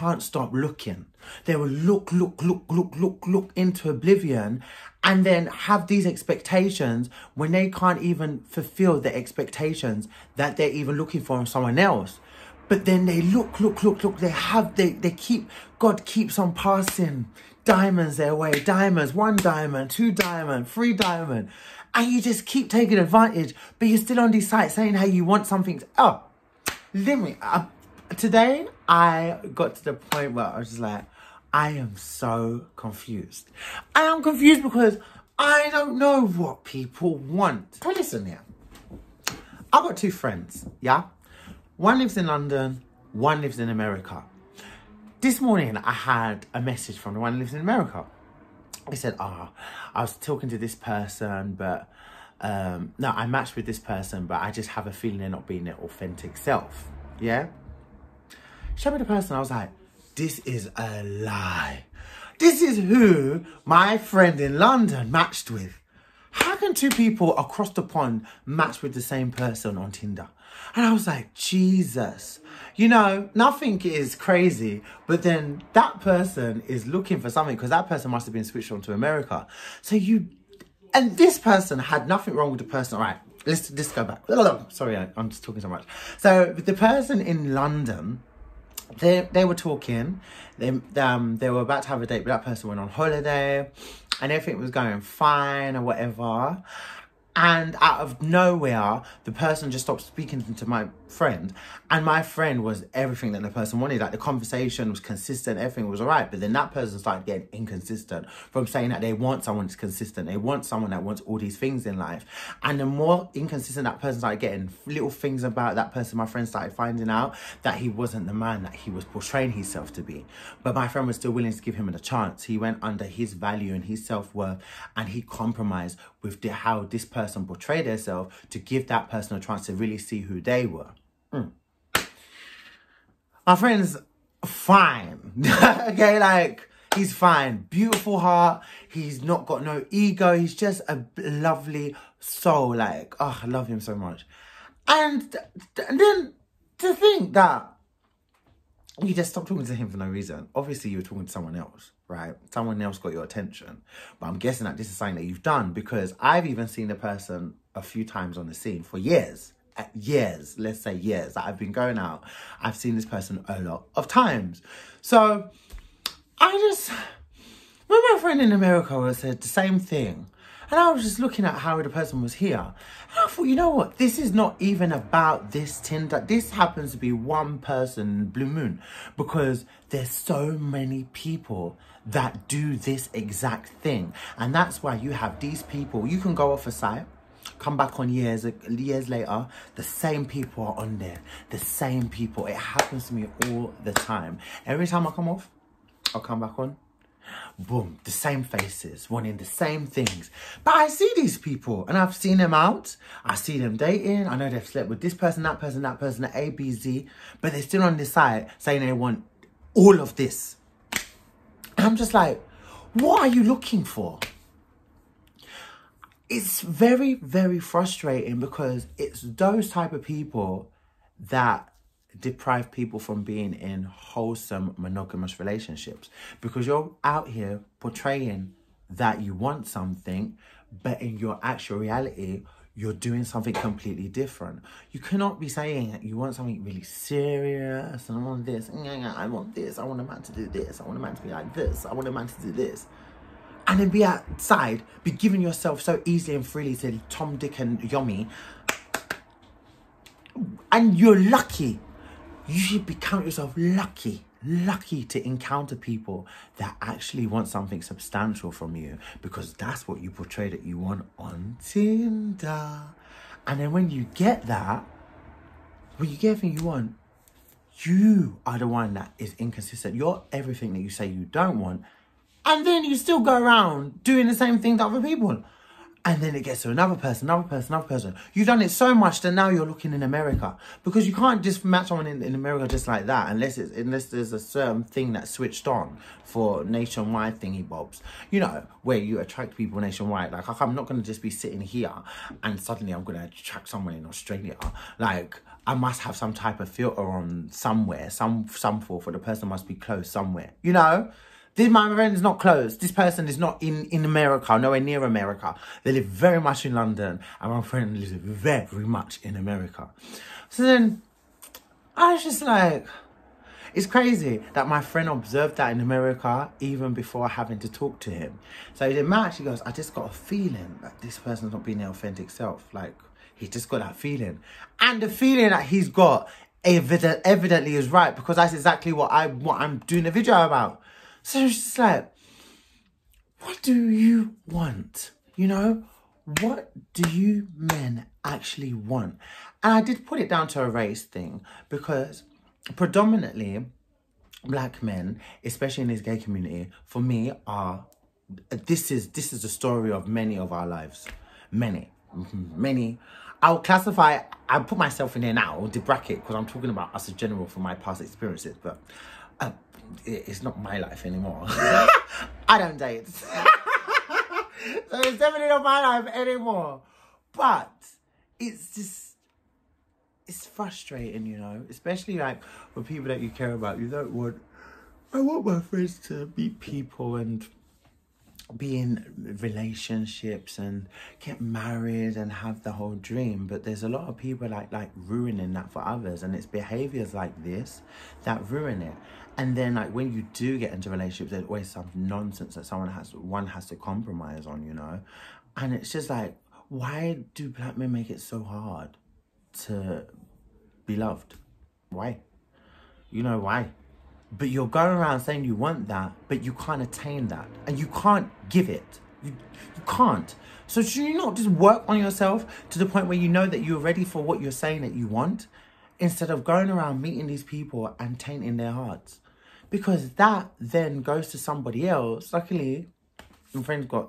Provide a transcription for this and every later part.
can't stop looking. They will look into oblivion, and then have these expectations when they can't even fulfill the expectations that they're even looking for in someone else. But then they look. They keep, God keeps on passing diamonds their way. Diamonds, 1 diamond, 2 diamond, 3 diamond. And you just keep taking advantage. But you're still on these sites saying how you want something. Today, I got to the point where I was just like, I am so confused. I am confused because I don't know what people want. So listen here. I've got 2 friends, yeah? One lives in London, one lives in America. This morning, I had a message from the one who lives in America. He said, I was talking to this person, but no, I matched with this person, but I just have a feeling they're not being their authentic self. Yeah? Show me the person. I was like, this is a lie. This is who my friend in London matched with. How can 2 people across the pond match with the same person on Tinder? And I was like, Jesus. You know, nothing is crazy, but then that person is looking for something because that person must have been switched on to America. And this person had nothing wrong with the person. All right, let's go back. Sorry, I'm just talking so much. So the person in London, they were talking. They were about to have a date, but that person went on holiday and everything was going fine or whatever. And out of nowhere, the person just stopped speaking to my friend. And my friend was everything that the person wanted. Like, the conversation was consistent, everything was all right. But then that person started getting inconsistent from saying that they want someone that's consistent. They want someone that wants all these things in life. And the more inconsistent that person started getting, little things about that person, my friend started finding out that he wasn't the man that he was portraying himself to be. But my friend was still willing to give him a chance. He went under his value and his self-worth, and he compromised with how this person portrayed themselves to give that person a chance to really see who they were. My friend's fine. Okay, like, he's fine. Beautiful heart. He's not got no ego. He's just a lovely soul. Like, oh, I love him so much. And then to think that you just stopped talking to him for no reason. Obviously, you were talking to someone else, right? Someone else got your attention. But I'm guessing that this is something that you've done, because I've even seen the person a few times on the scene for years. Let's say years that I've been going out. I've seen this person a lot of times. So when my friend in America said the same thing, and I was just looking at how the person was here, and I thought, you know what? This is not even about this Tinder. This happens to be one person, Blue Moon, because there's so many people that do this exact thing. And that's why you have these people. You can go off a site, come back on years later, the same people are on there. The same people. It happens to me all the time. Every time I come off, I'll come back on. Boom, the same faces, wanting the same things. But I see these people and I've seen them out. I see them dating. I know they've slept with this person, that person, that person, A, B, Z. But they're still on this side saying they want all of this. And I'm just like, what are you looking for? It's very, very frustrating, because it's those type of people that deprive people from being in wholesome monogamous relationships, because you're out here portraying that you want something, but in your actual reality you're doing something completely different. You cannot be saying that you want something really serious and I want this, I want this, I want a man to do this, I want a man to be like this, I want a man to do this, and then be outside, be giving yourself so easily and freely to Tom, Dick and Yummy, and you're lucky. You should count yourself lucky to encounter people that actually want something substantial from you, because that's what you portray that you want on Tinder. And then when you get that, when you get everything you want, you are the one that is inconsistent. You're everything that you say you don't want, and then you still go around doing the same thing to other people. And then it gets to another person, another person, another person. You've done it so much that now you're looking in America. Because you can't just match someone in America just like that unless there's a certain thing that's switched on for nationwide thingy bobs. You know, where you attract people nationwide. Like, I'm not going to just be sitting here and suddenly I'm going to attract someone in Australia. Like, I must have some type of filter on somewhere, some for the person must be close somewhere. You know? My friend is not close. This person is not in America, nowhere near America. They live very much in London, and my friend lives very much in America. So then, I was just like, it's crazy that my friend observed that in America even before having to talk to him. So then Matt actually goes, I just got a feeling that this person's not being their authentic self. Like, he just got that feeling. And the feeling that he's got evidently is right, because that's exactly what I'm doing a video about. So it's just like, what do you want? You know, what do you men actually want? And I did put it down to a race thing, because predominantly black men, especially in this gay community, for me this is the story of many of our lives. Many. I'll put myself in there now, the bracket, because I'm talking about us as general from my past experiences, but it's not my life anymore. I don't date. So it's definitely not my life anymore. But it's just, it's frustrating, you know, especially like with people that you care about. I want my friends to meet people and be in relationships and get married and have the whole dream, but there's a lot of people like ruining that for others, and it's behaviors like this that ruin it. And then like when you do get into relationships, there's always some nonsense that one has to compromise on, you know. And it's just like, why do black men make it so hard to be loved? Why? You know why? But you're going around saying you want that, but you can't attain that. And you can't give it. You can't. So should you not just work on yourself to the point where you know that you're ready for what you're saying that you want, instead of going around meeting these people and tainting their hearts? Because that then goes to somebody else. Luckily,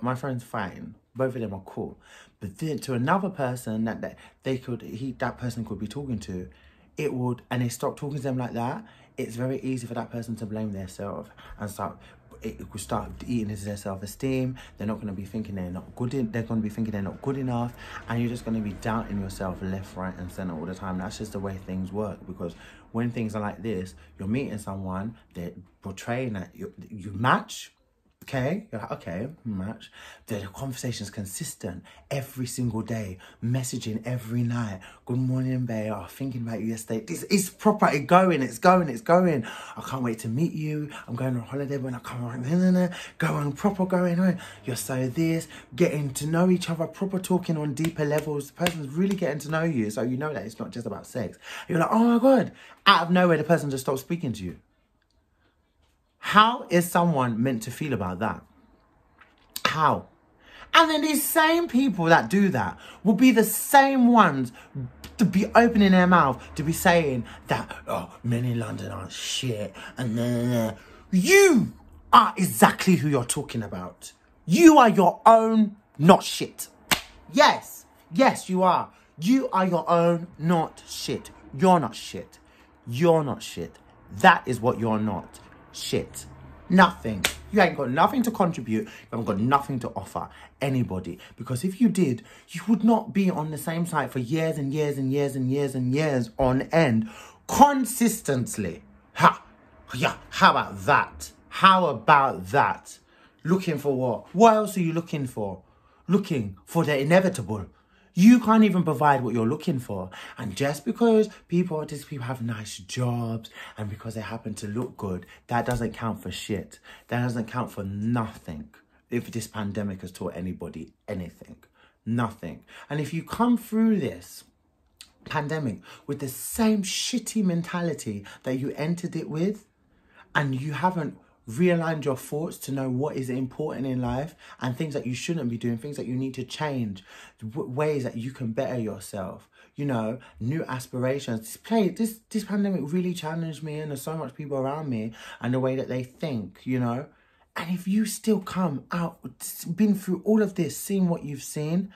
my friend's fine. Both of them are cool. But then to another person that person could be talking to, and they stop talking to them like that, it's very easy for that person to blame themselves and start eating into their self-esteem. They're not going to be thinking they're not good. They're going to be thinking they're not good enough, and you're just going to be doubting yourself left, right, and center all the time. That's just the way things work. Because when things are like this, you're meeting someone, they're portraying that you match. Okay, you're like, okay, match. The conversation's consistent every single day, messaging every night. Good morning, babe. Oh, thinking about you yesterday. It's proper. It's going. I can't wait to meet you. I'm going on holiday when I come on. Going proper, going on. You're so this, getting to know each other, proper talking on deeper levels. The person's really getting to know you, so you know that it's not just about sex. You're like, oh my God. Out of nowhere, the person just stops speaking to you. How is someone meant to feel about that? How? And then these same people that do that will be the same ones to be opening their mouth to be saying that, oh, men in London are shit. And you are exactly who you're talking about. You are your own, not shit. Yes, you are. You are your own, not shit. You're not shit. You're not shit. That is what you're not. Shit. Nothing. You ain't got nothing to contribute. You haven't got nothing to offer anybody. Because if you did, you would not be on the same site for years and years and years and years and years on end. Consistently. Yeah. How about that? How about that? Looking for what? What else are you looking for? Looking for the inevitable. You can't even provide what you're looking for. And just because people have nice jobs and because they happen to look good, that doesn't count for shit. That doesn't count for nothing. If this pandemic has taught anybody anything. Nothing. And if you come through this pandemic with the same shitty mentality that you entered it with, and you haven't realigned your thoughts to know what is important in life and things that you shouldn't be doing, things that you need to change, ways that you can better yourself, you know, new aspirations. This pandemic really challenged me, and there's so much people around me and the way that they think, you know. And if you still come out, been through all of this, seen what you've seen,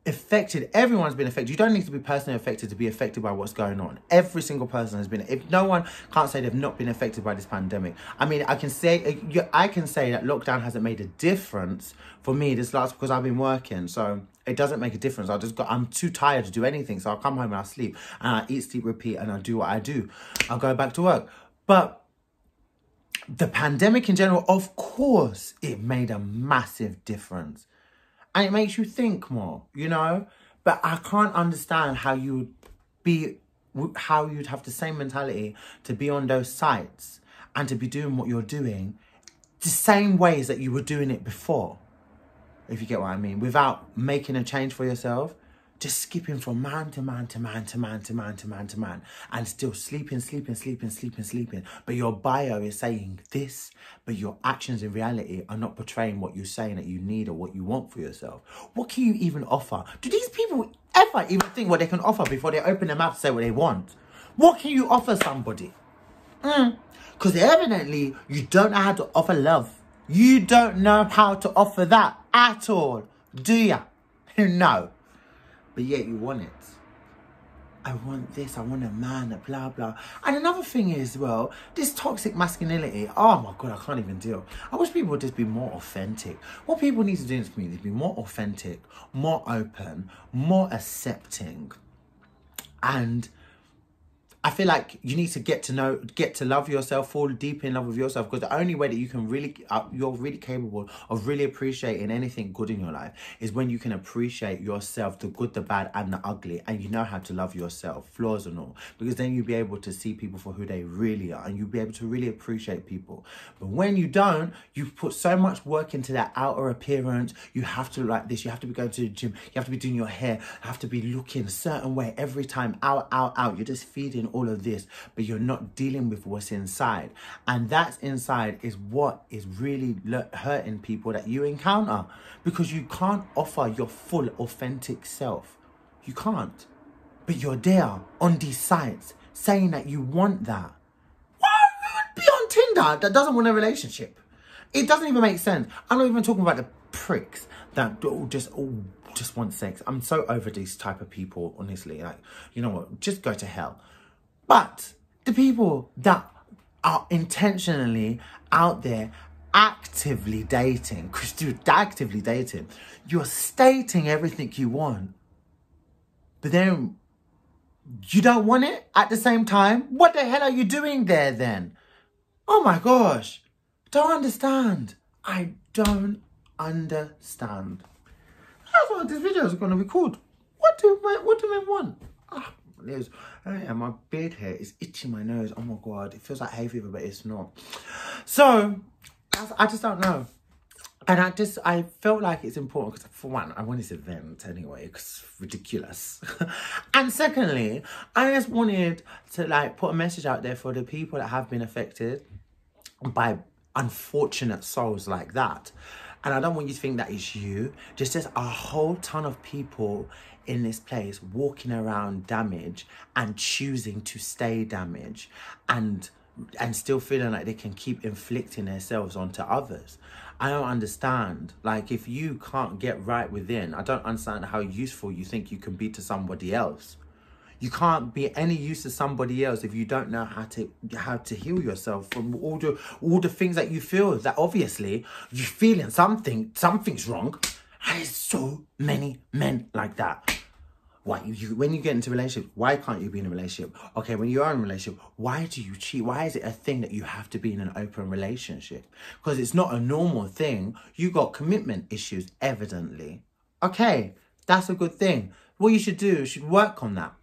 affected, everyone's been affected. You don't need to be personally affected to be affected by what's going on. Every single person has been. If no one can't say they've not been affected by this pandemic. I mean, I can say that lockdown hasn't made a difference for me this last, because I've been working, so it doesn't make a difference. I'm too tired to do anything, so I'll come home and I'll sleep and I eat, sleep, repeat, and I'll do what I do. I'll go back to work. But the pandemic in general, of course, it made a massive difference. And it makes you think more, you know? But I can't understand how you'd have the same mentality to be on those sites and to be doing what you're doing the same ways that you were doing it before, if you get what I mean, without making a change for yourself. Just skipping from man to man to man to man to man to man to man, and still sleeping. But your bio is saying this, but your actions in reality are not portraying what you're saying that you need or what you want for yourself. What can you even offer? Do these people ever even think what they can offer before they open their mouth to say what they want? What can you offer somebody? Because evidently you don't know how to offer love. You don't know how to offer that at all, do ya? No. But yet you want it. I want this, I want a man, blah, blah. And another thing is, well, this toxic masculinity, oh my God, I can't even deal. I wish people would just be more authentic. What people need to do in this community is be more authentic, more open, more accepting. And I feel like you need to get to love yourself, fall deep in love with yourself, because the only way that you can you're really capable of really appreciating anything good in your life is when you can appreciate yourself, the good, the bad, and the ugly, and you know how to love yourself, flaws and all, because then you'll be able to see people for who they really are, and you'll be able to really appreciate people. But when you don't, you've put so much work into that outer appearance. You have to look like this, you have to be going to the gym, you have to be doing your hair, you have to be looking a certain way every time, out. You're just feeding all of this, but you're not dealing with what's inside, and that's inside is what is really hurting people that you encounter, because you can't offer your full authentic self. You can't. But you're there on these sites saying that you want that. Why would be on Tinder that doesn't want a relationship? It doesn't even make sense. I'm not even talking about the pricks that just want sex. I'm so over these type of people, honestly. Like, you know what? Just go to hell. But the people that are intentionally out there actively dating, because dude, actively dating, you're stating everything you want, but then you don't want it at the same time. What the hell are you doing there then? Oh my gosh. Don't understand. I don't understand. That's what this video is going to be called. What do men want? And my beard hair is itching my nose. Oh my God, it feels like hay fever, but it's not. So I just don't know. And I felt like it's important because, for one, I want this event anyway, because it's ridiculous. And secondly, I just wanted to like put a message out there for the people that have been affected by unfortunate souls like that. And I don't want you to think that it's you. Just there's a whole ton of people in this place walking around damaged and choosing to stay damaged and still feeling like they can keep inflicting themselves onto others. I don't understand. Like, if you can't get right within, I don't understand how useful you think you can be to somebody else. You can't be any use to somebody else if you don't know how to heal yourself from all the things that you feel that obviously you're feeling something's wrong. There's so many men like that. Why when you get into a relationship, why can't you be in a relationship? Okay, when you are in a relationship, why do you cheat? Why is it a thing that you have to be in an open relationship? Because it's not a normal thing. You got commitment issues, evidently. Okay, that's a good thing. What you should do is you should work on that.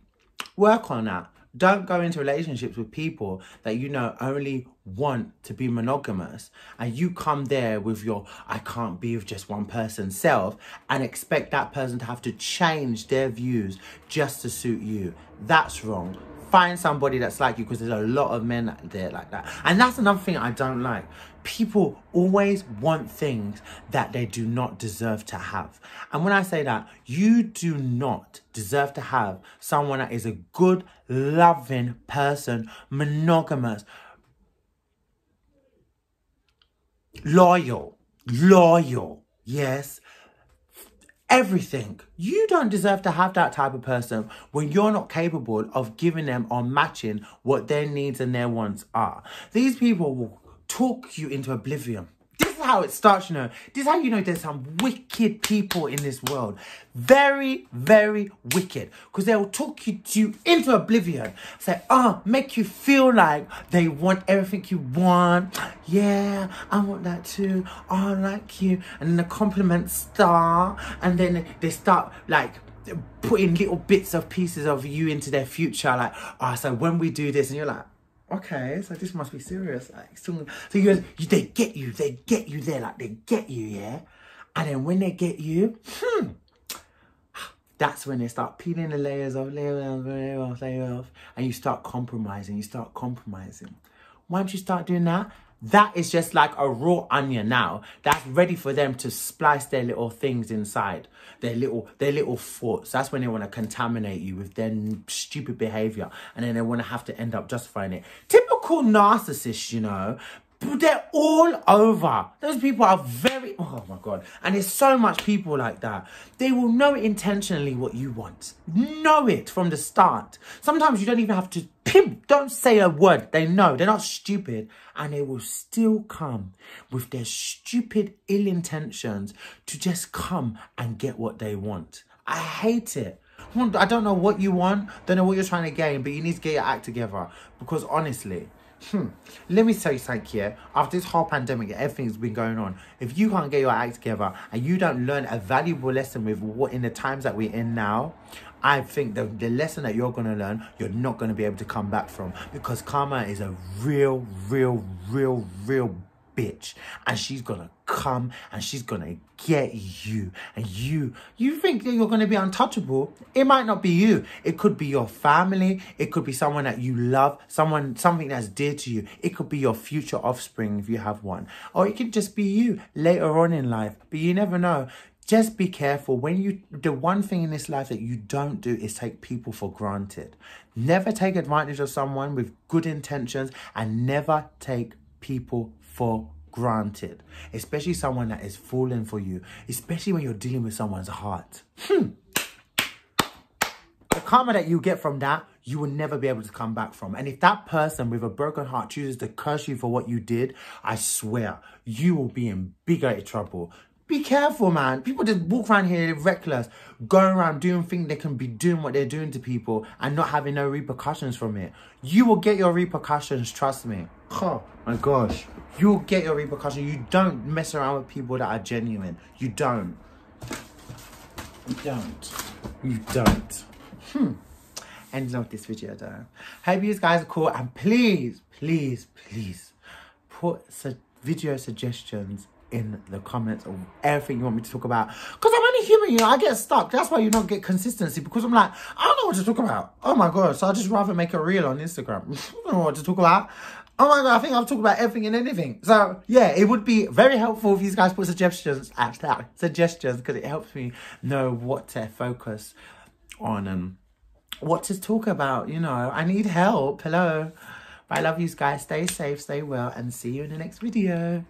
Work on that. Don't go into relationships with people that you know only want to be monogamous, and you come there with your I can't be with just one person self and expect that person to have to change their views just to suit you. That's wrong. Find somebody that's like you, because there's a lot of men out there like that. And that's another thing I don't like. People always want things that they do not deserve to have. And when I say that, you do not deserve to have someone that is a good, loving person, monogamous. loyal, yes. Everything. You don't deserve to have that type of person when you're not capable of giving them or matching what their needs and their wants are. These people will talk you into oblivion. This is how it starts, you know. This is how you know there's some wicked people in this world. Very, very wicked. Because they'll talk you into oblivion. Say, make you feel like they want everything you want. Yeah, I want that too. Oh, I like you. And then the compliments start. And then they start like putting little bits of pieces of you into their future. Like, so when we do this, and you're like, okay, so this must be serious. Like, so you guys, they get you there, like they get you, yeah? And then when they get you, that's when they start peeling the layers off, and you start compromising, Once you start doing that, that is just like a raw onion now. That's ready for them to splice their little things inside. Their little thoughts. That's when they want to contaminate you with their stupid behavior. And then they want to have to end up justifying it. Typical narcissists, you know. They're all over. Those people are very... Oh, my God. And there's so much people like that. They will know intentionally what you want. Know it from the start. Sometimes you don't even have to pimp. Don't say a word. They know. They're not stupid. And they will still come with their stupid ill intentions to just come and get what they want. I hate it. I don't know what you want. Don't know what you're trying to gain. But you need to get your act together. Because honestly... let me tell you something here. After this whole pandemic, everything's been going on. If you can't get your act together and you don't learn a valuable lesson with what in the times that we're in now, I think the lesson that you're going to learn, you're not going to be able to come back from, because karma is a real bitch, and she's gonna come and she's gonna get you. And you think that you're gonna be untouchable. It might not be you. It could be your family. It could be someone that you love, something that's dear to you. It could be your future offspring if you have one, or it could just be you later on in life. But you never know. Just be careful. The one thing in this life that you don't do is take people for granted. Never take advantage of someone with good intentions, and never take people for granted, especially someone that is falling for you, especially when you're dealing with someone's heart. The karma that you get from that, you will never be able to come back from. And if that person with a broken heart chooses to curse you for what you did, I swear, you will be in bigger trouble. Be careful, man. People just walk around here reckless, going around doing things they can be doing what they're doing to people and not having no repercussions from it. You will get your repercussions, trust me. Oh my gosh. You'll get your repercussions. You don't mess around with people that are genuine. You don't. You don't. End of this video though. Hope you guys are cool, and please put video suggestions in the comments of everything you want me to talk about, because I'm only human, you know. I get stuck. That's why you don't get consistency, because I'm like, I don't know what to talk about. Oh my god. So I'd just rather make a reel on Instagram. I don't know what to talk about. Oh my god, I think I've talked about everything and anything. So yeah, it would be very helpful if you guys put suggestions, because it helps me know what to focus on and what to talk about. You know, I need help. Hello. But I love you guys. Stay safe, stay well, and see you in the next video.